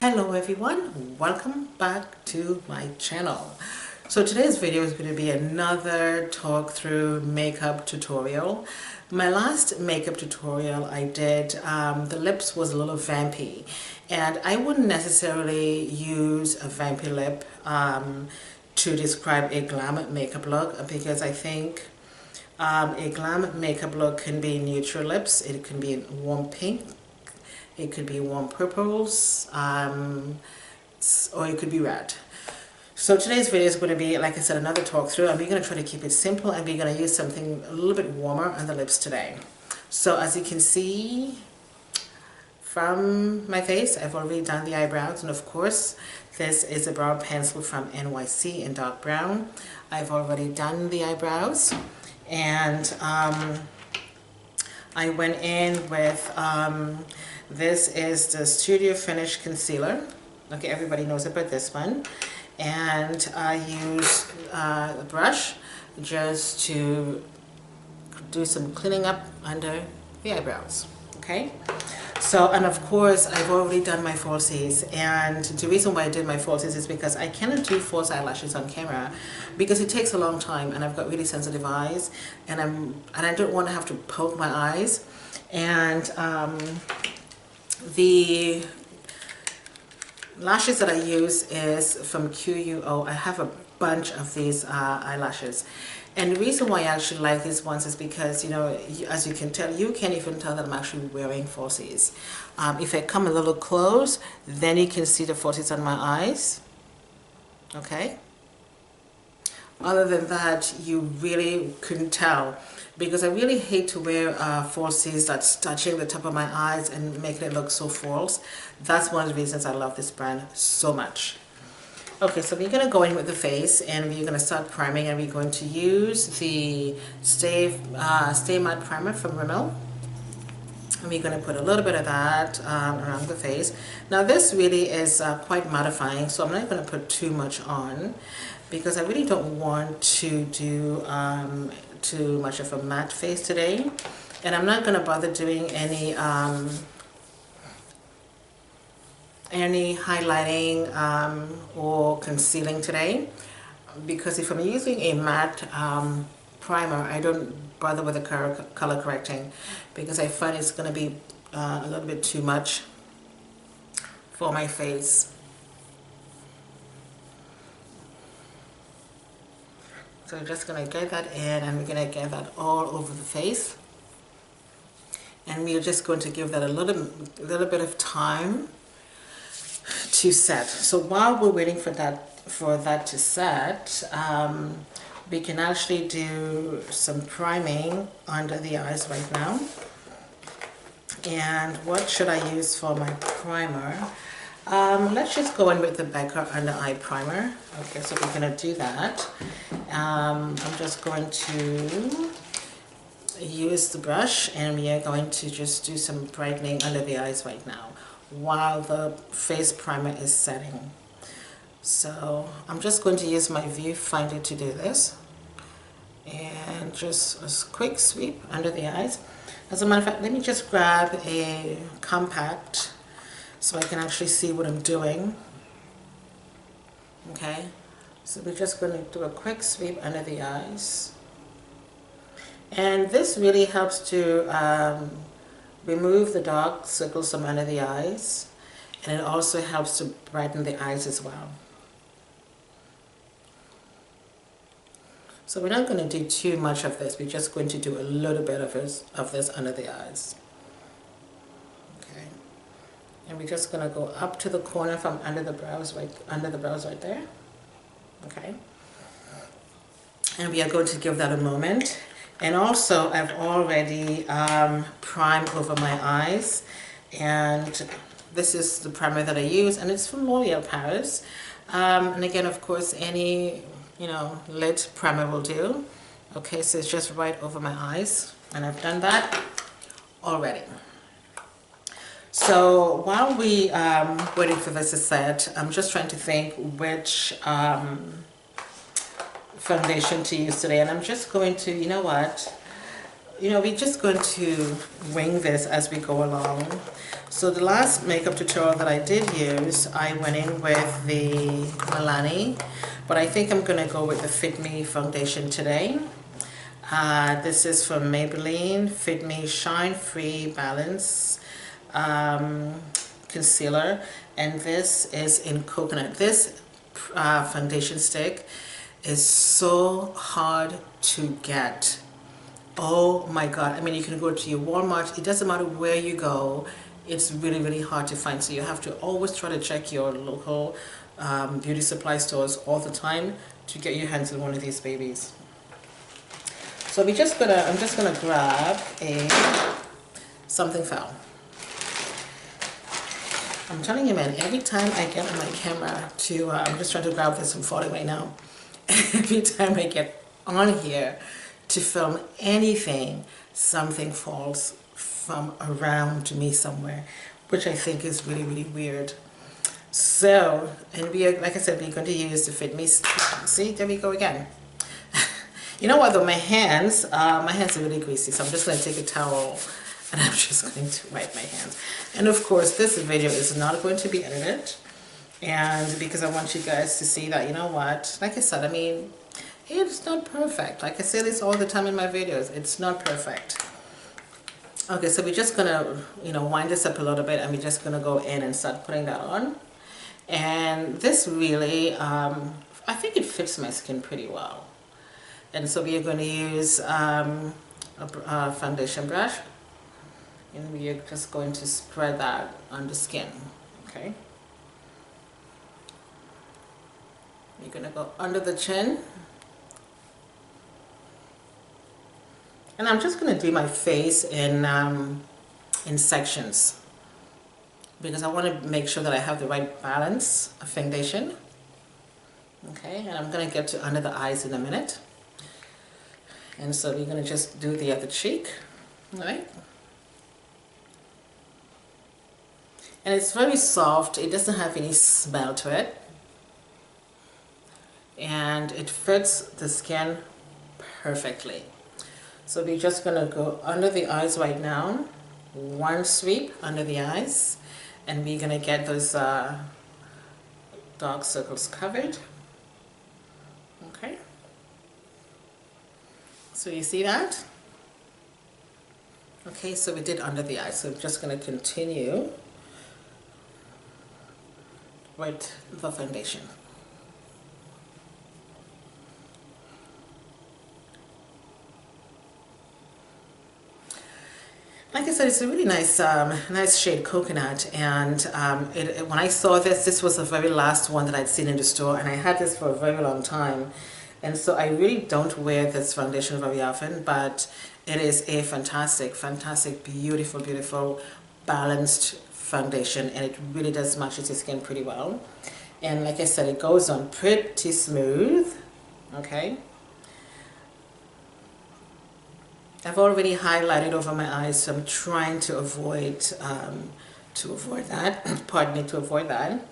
Hello everyone, welcome back to my channel. So today's video is going to be another talk through makeup tutorial. My last makeup tutorial I did, the lips was a little vampy, and I wouldn't necessarily use a vampy lip to describe a glam makeup look, because I think a glam makeup look can be neutral lips, it can be warm pink, it could be warm purples, or it could be red. So today's video is going to be, like I said, another talk through, and we're going to try to keep it simple, and we're going to use something a little bit warmer on the lips today. So as you can see from my face, I've already done the eyebrows, and of course this is a brow pencil from NYC in dark brown. I've already done the eyebrows, and I went in with this is the Studio Finish concealer. Okay, everybody knows about this one. And I use a brush just to do some cleaning up under the eyebrows. Okay, so, and of course I've already done my falsies, and the reason why I did my falsies is because I cannot do false eyelashes on camera because it takes a long time, and I've got really sensitive eyes, and I don't want to have to poke my eyes. And the lashes that I use is from QUO. I have a bunch of these eyelashes, and the reason why I actually like these ones is because, you know, as you can tell, you can't even tell that I'm actually wearing falsies. If I come a little close, then you can see the falsies on my eyes. Okay, other than that, you really couldn't tell, because I really hate to wear falsies that's touching the top of my eyes and making it look so false. That's one of the reasons I love this brand so much. Okay, so we're going to go in with the face, and we're going to start priming, and we're going to use the Stay Matte Primer from Rimmel. And we're going to put a little bit of that around the face. Now this really is quite mattifying, so I'm not going to put too much on, because I really don't want to do too much of a matte face today. And I'm not going to bother doing any highlighting or concealing today, because if I'm using a matte primer, I don't bother with the color correcting, because I find it's going to be a little bit too much for my face. So we're just going to get that in, and we're going to get that all over the face, and we're just going to give that a little bit of time to set. So while we're waiting for that to set, we can actually do some priming under the eyes right now. And what should I use for my primer? Let's just go in with the Becca Under Eye Primer. Okay, so we're going to do that. I'm just going to use the brush, and we are going to just do some brightening under the eyes right now while the face primer is setting. So I'm just going to use my viewfinder to do this, and just a quick sweep under the eyes. As a matter of fact, let me just grab a compact so I can actually see what I'm doing. Okay, so we're just going to do a quick sweep under the eyes, and this really helps to remove the dark circles from under the eyes, and it also helps to brighten the eyes as well. So we're not going to do too much of this, we're just going to do a little bit of this under the eyes. Okay, and we're just going to go up to the corner from under the brows right there. Okay, and we are going to give that a moment. And also, I've already primed over my eyes, and this is the primer that I use, and it's from L'Oreal Paris. And again, of course, any lid primer will do. Okay, so it's just right over my eyes, and I've done that already. So while we waiting for this to set, I'm just trying to think which foundation to use today, and I'm just going to, you know what, we're just going to wing this as we go along. So the last makeup tutorial that I did use, I went in with the Milani, but I think I'm going to go with the Fit Me foundation today. This is from Maybelline Fit Me Shine Free Balance Concealer, and this is in coconut. This foundation stick is so hard to get. Oh my god, I mean, you can go to your Walmart, it doesn't matter where you go, it's really hard to find. So you have to always try to check your local beauty supply stores all the time to get your hands on one of these babies. So I'm just gonna grab something fell. I'm telling you, man, every time I get on my camera to, I'm just trying to grab this from falling right now. Every time I get on here to film anything, something falls from around me somewhere, which I think is really weird. So, and we are, like I said, we're going to use the Fit Me. See, there we go again. You know what though, my hands are really greasy, so I'm just going to take a towel and I'm just going to wipe my hands. And of course, this video is not going to be edited, and because I want you guys to see that, you know what, like I said, I mean, it's not perfect. Like I say this all the time in my videos, it's not perfect. Okay, so we're just gonna, wind this up a little bit, and we're just gonna go in and start putting that on. And this really, I think it fits my skin pretty well. And so we are going to use a foundation brush, and we are just going to spread that on the skin. Okay, you're going to go under the chin, and I'm just going to do my face in sections, because I want to make sure that I have the right balance of foundation. Okay, and I'm going to get to under the eyes in a minute. And so we're going to just do the other cheek, right? And it's very soft, it doesn't have any smell to it. And it fits the skin perfectly. So we're just going to go under the eyes right now. One sweep under the eyes. And we're going to get those dark circles covered. Okay. So you see that? Okay, so we did under the eye. So I'm just going to continue with the foundation. Like I said, it's a really nice, nice shade coconut, and when I saw this was the very last one that I'd seen in the store, and I had this for a very long time, and so I really don't wear this foundation very often, but it is a fantastic, beautiful, balanced foundation, and it really does match your skin pretty well. And like I said, it goes on pretty smooth. Okay. I've already highlighted over my eyes, so I'm trying to avoid that. Pardon me, to avoid that.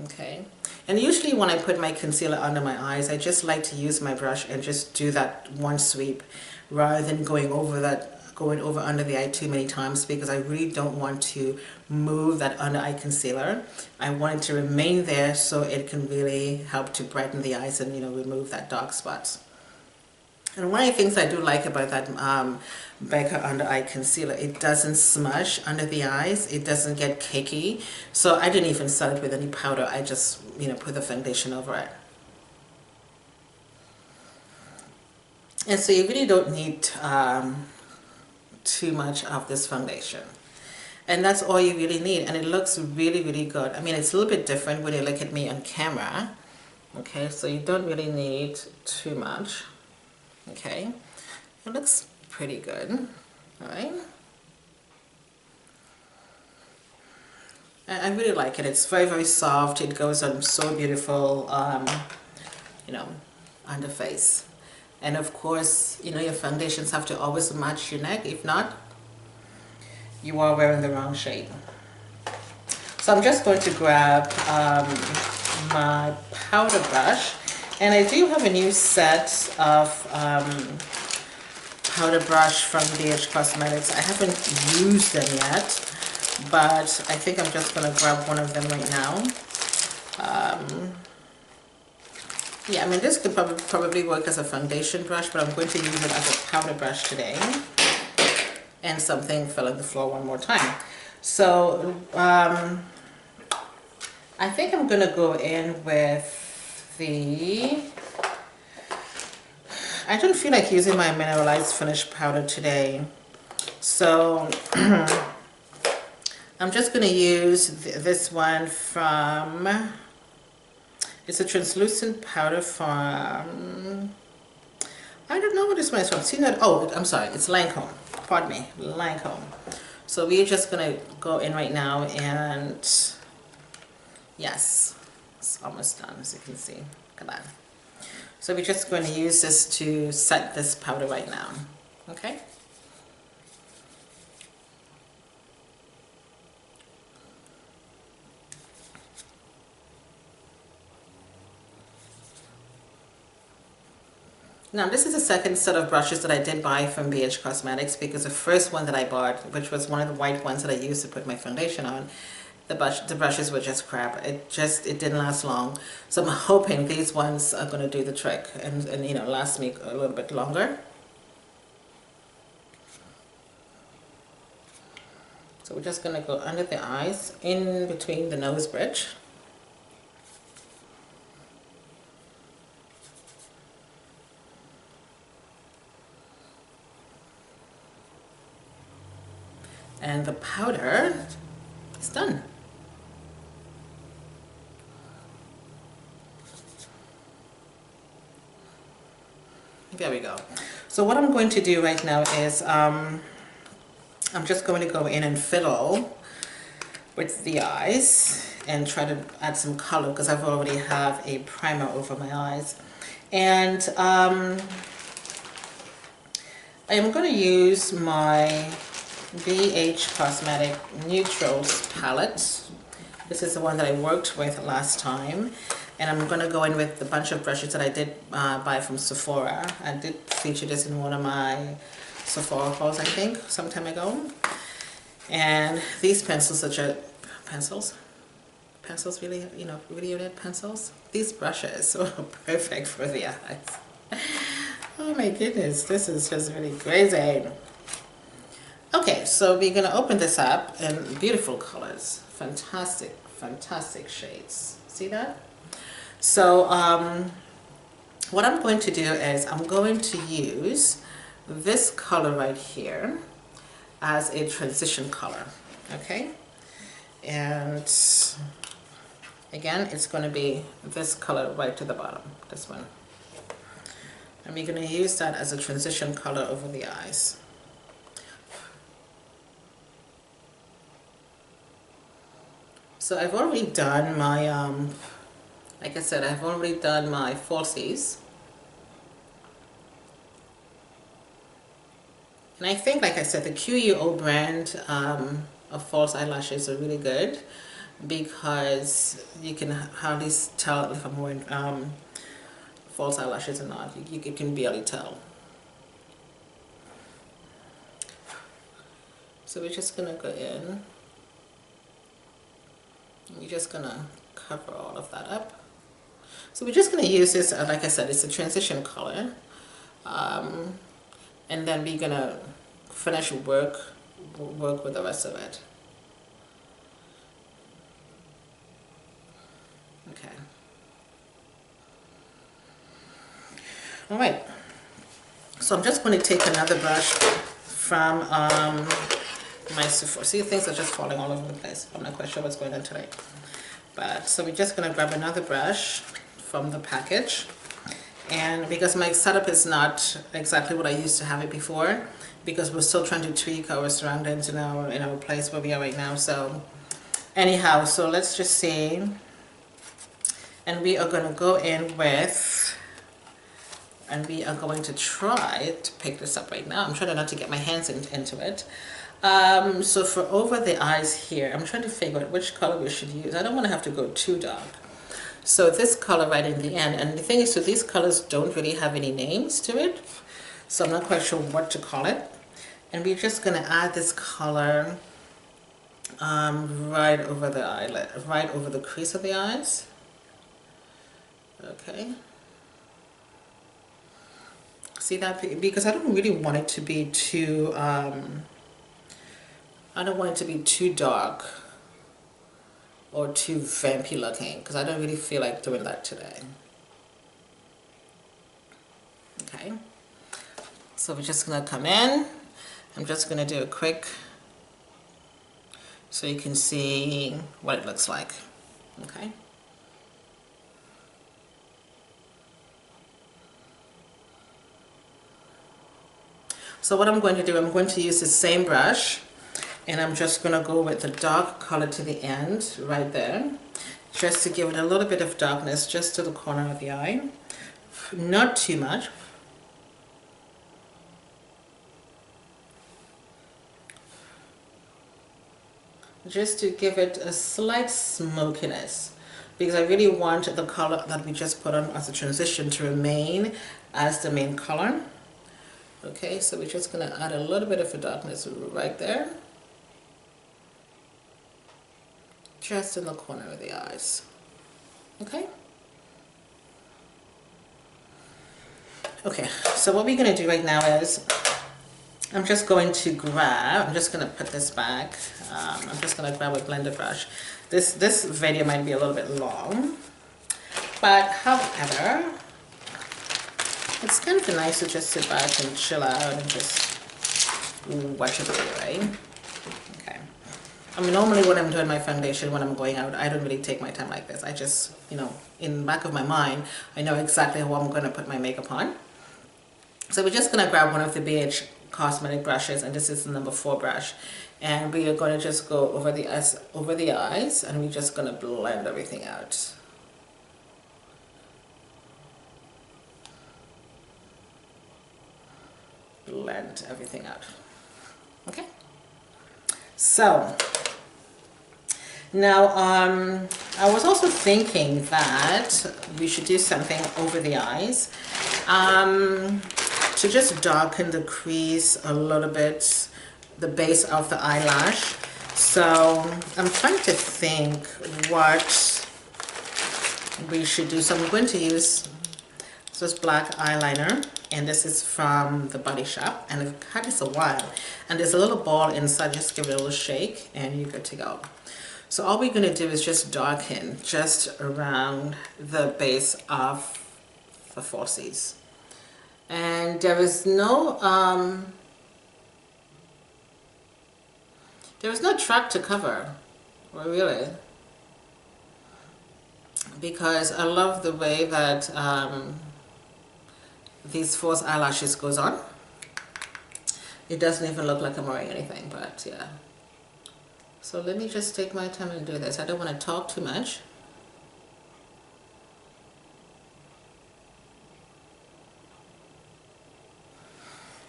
Okay. And usually when I put my concealer under my eyes, I just like to use my brush and just do that one sweep, rather than going over under the eye too many times, because I really don't want to move that under eye concealer. I want it to remain there so it can really help to brighten the eyes and, remove that dark spots. And one of the things I do like about that Becca under eye concealer, it doesn't smush under the eyes, it doesn't get cakey. So I didn't even set it with any powder, I just put the foundation over it. And so you really don't need too much of this foundation. And that's all you really need, and it looks really good. I mean, it's a little bit different when you look at me on camera. Okay, so you don't really need too much. Okay, it looks pretty good. All right, I really like it. It's very soft. It goes on so beautiful, on the face. And of course, your foundations have to always match your neck. If not, you are wearing the wrong shade. So I'm just going to grab my powder brush. And I do have a new set of powder brush from BH Cosmetics. I haven't used them yet, but I think I'm just going to grab one of them right now. Yeah, I mean, this could probably work as a foundation brush, but I'm going to use it as a powder brush today. And something fell on the floor one more time. So, I think I'm going to go in with the... I don't feel like using my mineralized finish powder today. So, I'm just going to use this one from... It's a translucent powder from... I don't know what this one is from. See that? Oh, I'm sorry. It's LANCOMBE. Pardon me. LANCOMBE. So we're just going to go in right now and... Yes. It's almost done, as you can see. Look at that. So we're just going to use this to set this powder right now. Okay? Now this is the second set of brushes that I did buy from BH Cosmetics, because the first one that I bought, which was one of the white ones that I used to put my foundation on, the brushes were just crap. It didn't last long. So I'm hoping these ones are going to do the trick and you know, last me a little bit longer. So we're just going to go under the eyes, in between the nose bridge. And the powder is done. There we go. So what I'm going to do right now is I'm just going to go in and fiddle with the eyes and try to add some color, because I've already have a primer over my eyes. And I am going to use my BH Cosmetic Neutrals palette. This is the one that I worked with last time, and I'm going to go in with a bunch of brushes that I did buy from Sephora. I did feature this in one of my Sephora hauls, I think, some time ago. And these pencils, pencils really, you know, really unit pencils. These brushes are perfect for the eyes. Oh my goodness, this is just really crazy. Okay, so we're going to open this up in beautiful colors. Fantastic, fantastic shades. See that? So what I'm going to do is I'm going to use this color right here as a transition color. Okay? And again, it's going to be this color right to the bottom, this one. And we're going to use that as a transition color over the eyes. So I've already done my, like I said, I've already done my falsies. And I think, like I said, the QUO brand of false eyelashes are really good, because you can hardly tell if I'm wearing false eyelashes or not. You can barely tell. So we're just going to go in. We're just going to cover all of that up. So we're just going to use this, like I said, it's a transition color. And then we're going to finish work with the rest of it. Okay. All right. So I'm just going to take another brush from my Sephora. See, things are just falling all over the place. I'm not quite sure what's going on today. But so we're just going to grab another brush from the package. And because my setup is not exactly what I used to have it before, because we're still trying to tweak our surroundings in our place where we are right now. So anyhow, so let's just see. And we are going to go in with, and we are going to try to pick this up right now. I'm trying not to get my hands into it. So for over the eyes here, I'm trying to figure out which color we should use. I don't want to have to go too dark. So this color right in the end, and the thing is, so these colors don't really have any names to it. so I'm not quite sure what to call it. And we're just going to add this color right over the eyelid, right over the crease of the eyes. Okay. See that? Because I don't really want it to be too, I don't want it to be too dark or too vampy looking, because I don't really feel like doing that today. Okay. So we're just going to come in. I'm just going to do a quick, so you can see what it looks like. Okay. So what I'm going to do, I'm going to use the same brush, and I'm just going to go with the dark color to the end right there, just to give it a little bit of darkness just to the corner of the eye. Not too much. Just to give it a slight smokiness, because I really want the color that we just put on as a transition to remain as the main color. Okay, so we're just going to add a little bit of a darkness right there, just in the corner of the eyes. Okay. Okay, so what we're going to do right now is I'm just going to put this back. I'm just going to grab a blender brush. This video might be a little bit long, but however, it's kind of nice to just sit back and chill out and just watch a video, right? Okay. I mean, normally when I'm doing my foundation, when I'm going out, I don't really take my time like this. I just, you know, in the back of my mind, I know exactly how I'm going to put my makeup on. So we're just going to grab one of the BH Cosmetic brushes, and this is the number 4 brush. And we are going to just go over the eyes, and we're just going to blend everything out. Blend everything out. Okay, so now I was also thinking that we should do something over the eyes to just darken the crease a little bit, the base of the eyelash. So I'm trying to think what we should do. So I'm going to use this black eyeliner, and this is from the Body Shop, and I've had this a while, and there's a little ball inside. Just give it a little shake and you're good to go. So all we're going to do is just darken just around the base of the falsies, and there is no track to cover, really, because I love the way that these false eyelashes goes on. It doesn't even look like I'm wearing anything, but yeah. So let me just take my time and do this. I don't want to talk too much.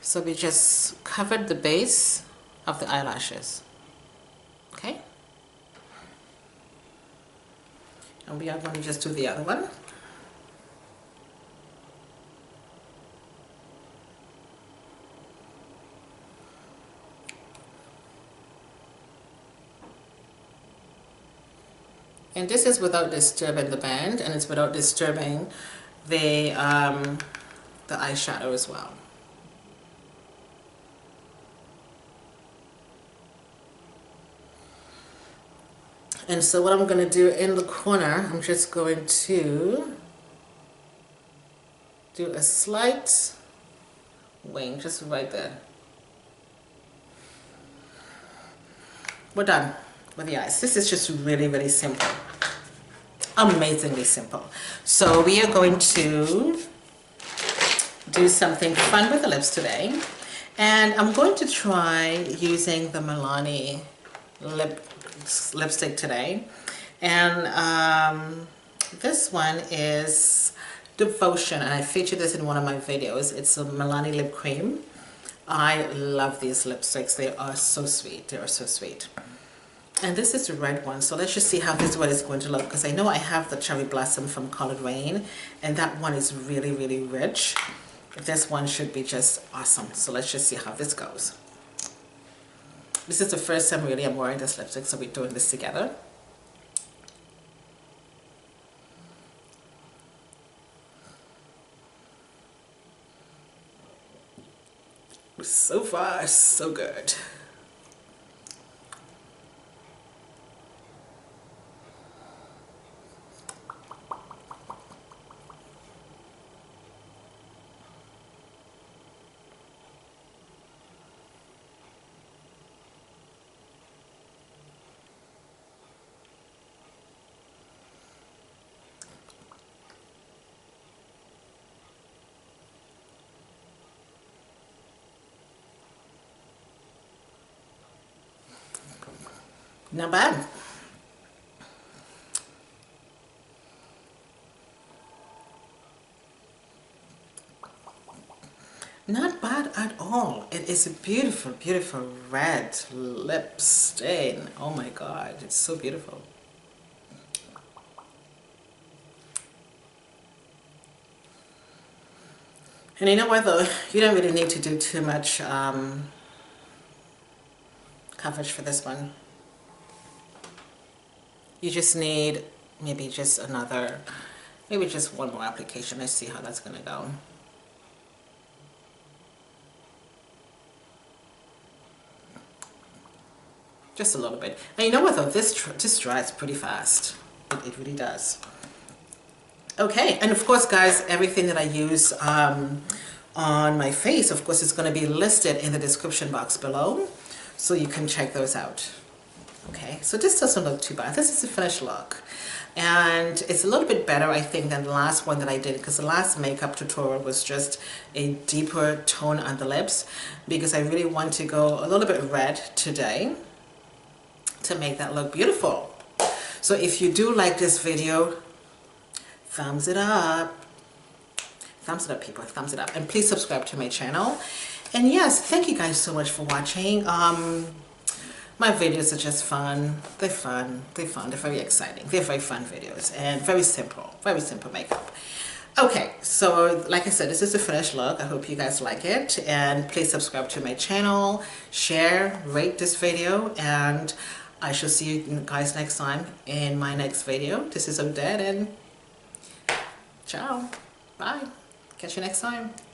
So we just covered the base of the eyelashes. Okay? And we are going to just do the other one. And this is without disturbing the band, and it's without disturbing the eyeshadow as well. And so what I'm going to do in the corner, I'm just going to do a slight wing, just right there. We're done with the eyes. This is just really, really simple. Amazingly simple. So we are going to do something fun with the lips today. And I'm going to try using the Milani lipstick today. And this one is Devotion, and I featured this in one of my videos. It's a Milani lip cream. I love these lipsticks. They are so sweet. They are so sweet. And this is the red one, so let's just see how this one is going to look, because I know I have the Cherry Blossom from Colored Rain, and that one is really, really rich. this one should be just awesome. So let's just see how this goes. This is the first time really I'm wearing this lipstick, so we're doing this together. So far, so good. Not bad. Not bad at all. It is a beautiful, beautiful red lip stain. Oh my God, it's so beautiful. And you know what though, you don't really need to do too much coverage for this one. You just need maybe just another, maybe just one more application. Let's see how that's gonna go. Just a little bit. And you know what though, this dries pretty fast. It really does. Okay, and of course guys, everything that I use on my face, of course, is going to be listed in the description box below, so you can check those out. Okay, so this doesn't look too bad. This is the finished look, and it's a little bit better I think than the last one that I did, because the last makeup tutorial was just a deeper tone on the lips, because I really want to go a little bit red today to make that look beautiful. So if you do like this video, thumbs it up. Thumbs it up, people. Thumbs it up. And please subscribe to my channel. And yes, thank you guys so much for watching. My videos are just fun. They're fun. They're fun. They're very exciting. They're very fun videos. And very simple. Very simple makeup. Okay, so like I said, this is the finished look. I hope you guys like it. And please subscribe to my channel. Share, rate this video. And I shall see you guys next time in my next video. This is Odette, and ciao. Bye. Catch you next time.